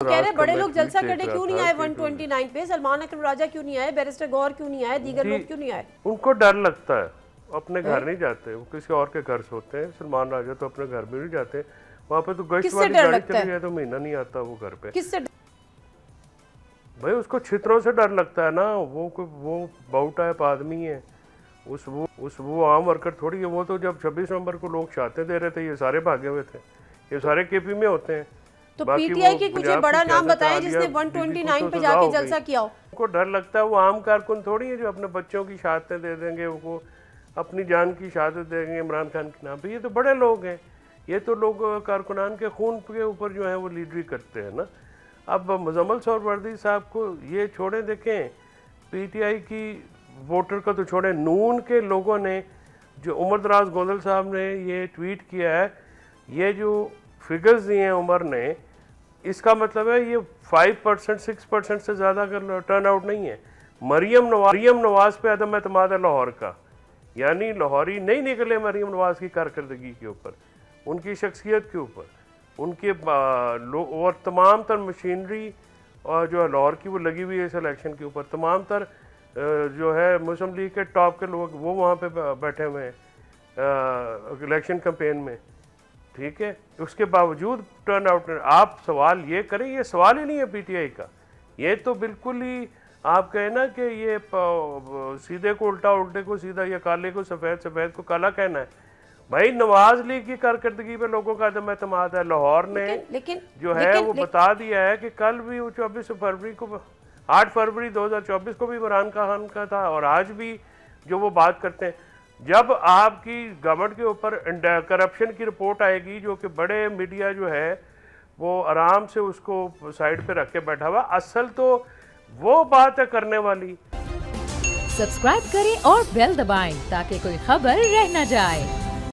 कह रहे बड़े लोग जलसा करने क्यों नहीं आए 129 पे? सलमान अकरम राजा क्यों नहीं आए? बैरिस्टर गौहर क्यों नहीं आए? दीगर लोग क्यों नहीं आए? उनको डर लगता है, अपने घर नहीं जाते, वो किसी और के घर सोते हैं। सलमान राजा तो अपने घर भी नहीं जाते, वहाँ पे तो गश्त वाली गाड़ी चली जाए तो महीना नहीं आता वो घर पे। किससे? भाई उसको छितरों से डर लगता है ना, वो बाउटा है, आदमी है, वो आम वर्कर थोड़ी है। वो तो जब 26 नवंबर को लोग चाहते दे रहे थे, ये सारे भागे हुए थे, ये सारे केपी में होते हैं। तो पीटीआई की कुछ बड़ा नाम बताएं जिसने 129 पे जाके जलसा किया हो। उनको डर लगता है, वो आम कारकुन थोड़ी है जो अपने बच्चों की शहादतें दे देंगे, वो अपनी जान की शहादत देंगे इमरान खान के नाम पे। ये तो बड़े लोग हैं, ये तो लोग कारकुनान के खून के ऊपर जो है वो लीडरी करते हैं ना। अब मुजम्मिल सोहरावर्दी साहब को ये छोड़े, देखें पीटीआई की वोटर का तो छोड़े, नून के लोगों ने जो उमर दराज गोंदल साहब ने ये ट्वीट किया है, ये जो फिगर्स दिए हैं उमर ने, इसका मतलब है ये 5% 6% से ज़्यादा का टर्न आउट नहीं है। मरियम नवाज पे अदम एतमाद है लाहौर का, यानी लाहौरी नहीं निकले मरियम नवाज की कारकर्दगी के ऊपर, उनकी शख्सियत के ऊपर, उनके और तमाम तर मशीनरी और जो है लाहौर की वो लगी हुई है इस इलेक्शन के ऊपर। तमाम तर जो है मुस्लिम लीग के टॉप के लोग वो वहाँ पे बैठे हुए हैं इलेक्शन कैंपेन में, ठीक है। उसके बावजूद टर्न आउट, आप सवाल ये करें, ये सवाल ही नहीं है पीटीआई का, ये तो बिल्कुल ही आप कहें ना कि ये सीधे को उल्टा, उल्टे को सीधा, या काले को सफ़ेद, सफ़ेद को काला कहना है। भाई नवाज लीग की कारकर्दगी पे लोगों का अदम एतमाद है। लाहौर ने जो है वो बता दिया है कि कल भी 24 फरवरी को, 8 फरवरी 2024 को भी इमरान खान का था, और आज भी जो वो बात करते हैं, जब आपकी गवर्नमेंट के ऊपर करप्शन की रिपोर्ट आएगी, जो कि बड़े मीडिया जो है वो आराम से उसको साइड पे रख के बैठा हुआ, असल तो वो बात है करने वाली। सब्सक्राइब करें और बेल दबाएं ताकि कोई खबर रह न जाए।